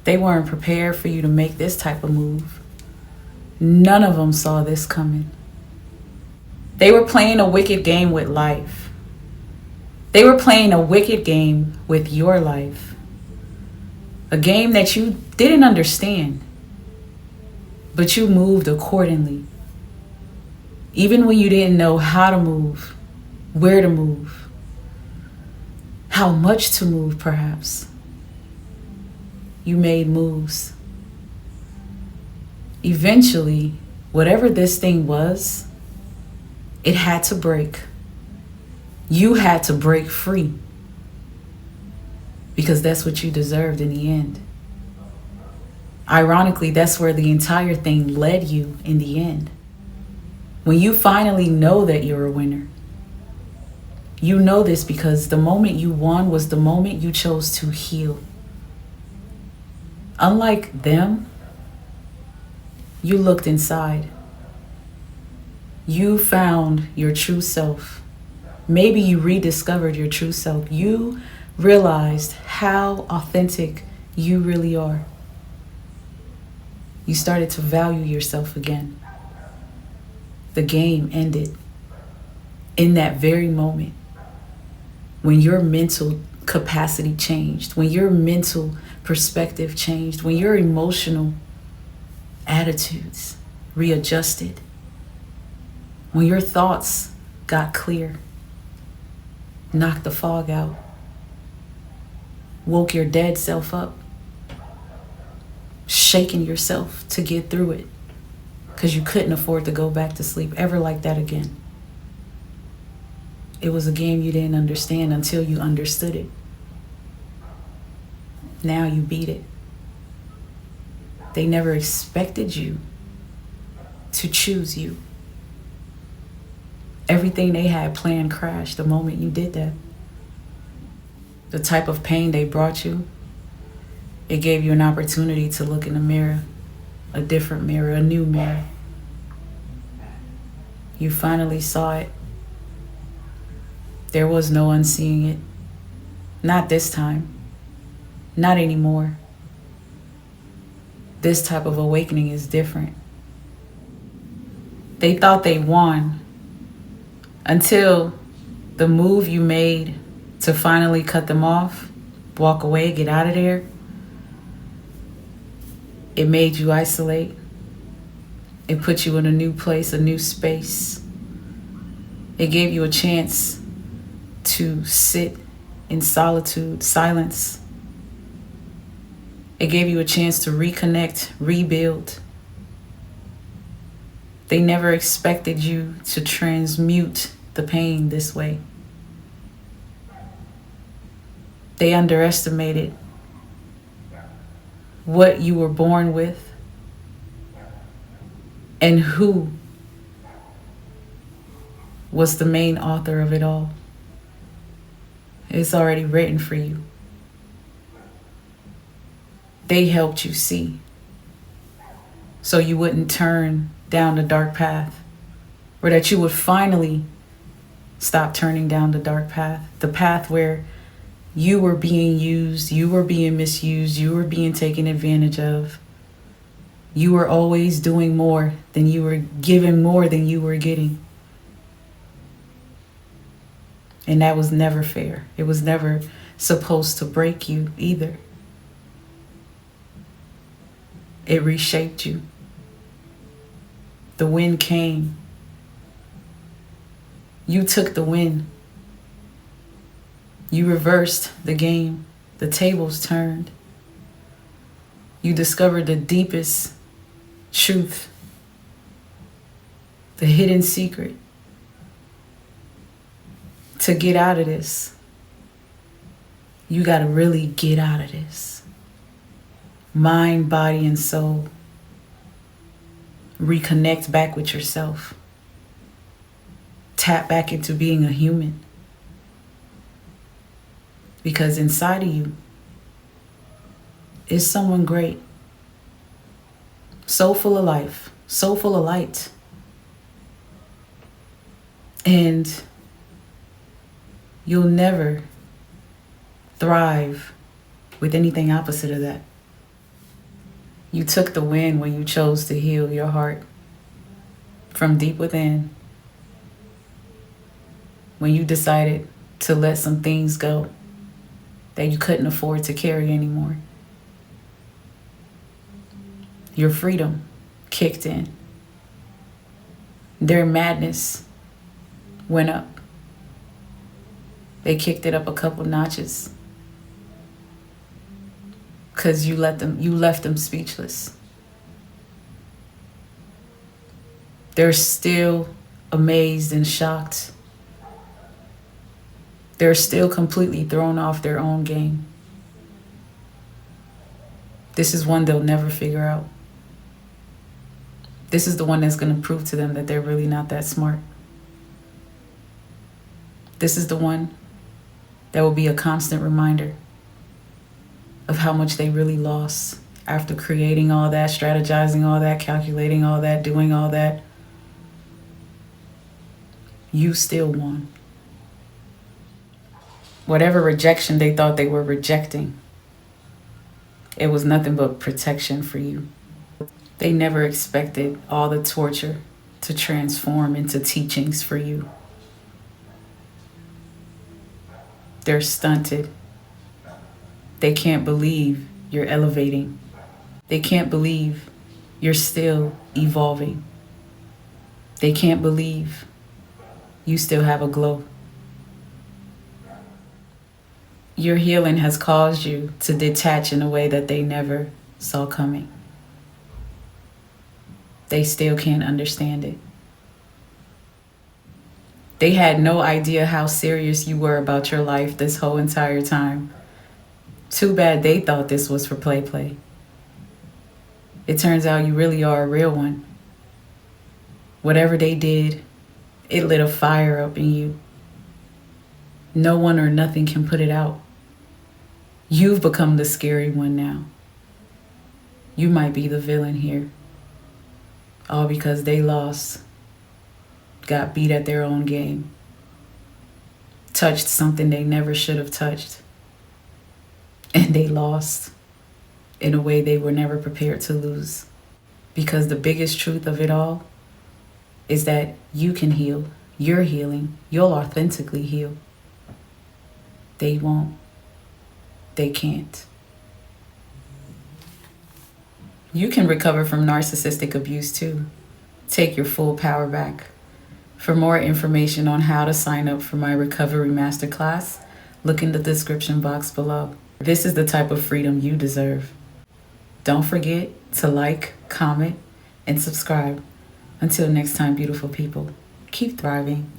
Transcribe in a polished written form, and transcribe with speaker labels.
Speaker 1: They weren't prepared for you to make this type of move. None of them saw this coming. They were playing a wicked game with life. They were playing a wicked game with your life. A game that you didn't understand, but you moved accordingly. Even when you didn't know how to move, where to move, how much to move perhaps, you made moves. Eventually, whatever this thing was, it had to break. You had to break free. Because that's what you deserved in the end. Ironically, that's where the entire thing led you in the end. When you finally know that you're a winner. You know this because the moment you won was the moment you chose to heal. Unlike them, you looked inside. You found your true self. Maybe you rediscovered your true self. You realized how authentic you really are. You started to value yourself again. The game ended in that very moment when your mental capacity changed, when your mental perspective changed, when your emotional attitudes readjusted, when your thoughts got clear, knocked the fog out, woke your dead self up, shaking yourself to get through it because you couldn't afford to go back to sleep ever like that again. It was a game you didn't understand until you understood it. Now you beat it. They never expected you to choose you. Everything they had planned crashed the moment you did that. The type of pain they brought you, it gave you an opportunity to look in the mirror, a different mirror, a new mirror. You finally saw it. There was no unseeing it. Not this time. Not anymore. This type of awakening is different. They thought they won until the move you made to finally cut them off, walk away, get out of there, it made you isolate. It put you in a new place, a new space. It gave you a chance to sit in solitude, silence. It gave you a chance to reconnect, rebuild. They never expected you to transmute the pain this way. They underestimated what you were born with and who was the main author of it all. It's already written for you. They helped you see so you wouldn't turn down the dark path, or that you would finally stop turning down the dark path, the path where you were being used, you were being misused, you were being taken advantage of. You were always doing more than you were giving, more than you were getting. And that was never fair. It was never supposed to break you either. It reshaped you. The wind came. You took the win. You reversed the game. The tables turned. You discovered the deepest truth, the hidden secret. To get out of this, you got to really get out of this. Mind, body, and soul. Reconnect back with yourself. Tap back into being a human. Because inside of you is someone great. So full of life. So full of light. And you'll never thrive with anything opposite of that. You took the win when you chose to heal your heart from deep within. When you decided to let some things go that you couldn't afford to carry anymore. Your freedom kicked in. Their madness went up. They kicked it up a couple notches because you left them speechless. They're still amazed and shocked. They're still completely thrown off their own game. This is one they'll never figure out. This is the one that's going to prove to them that they're really not that smart. This is the one that will be a constant reminder of how much they really lost after creating all that, strategizing all that, calculating all that, doing all that. You still won. Whatever rejection they thought they were rejecting, it was nothing but protection for you. They never expected all the torture to transform into teachings for you. They're stunted. They can't believe you're elevating. They can't believe you're still evolving. They can't believe you still have a glow. Your healing has caused you to detach in a way that they never saw coming. They still can't understand it. They had no idea how serious you were about your life this whole entire time. Too bad they thought this was for play. It turns out you really are a real one. Whatever they did, it lit a fire up in you. No one or nothing can put it out. You've become the scary one now. You might be the villain here. All because they lost, got beat at their own game, touched something they never should have touched, and they lost in a way they were never prepared to lose. Because the biggest truth of it all is that you can heal. You're healing. You'll authentically heal. They won't. They can't. You can recover from narcissistic abuse too. Take your full power back. For more information on how to sign up for my recovery masterclass, look in the description box below. This is the type of freedom you deserve. Don't forget to like, comment, and subscribe. Until next time, beautiful people, keep thriving.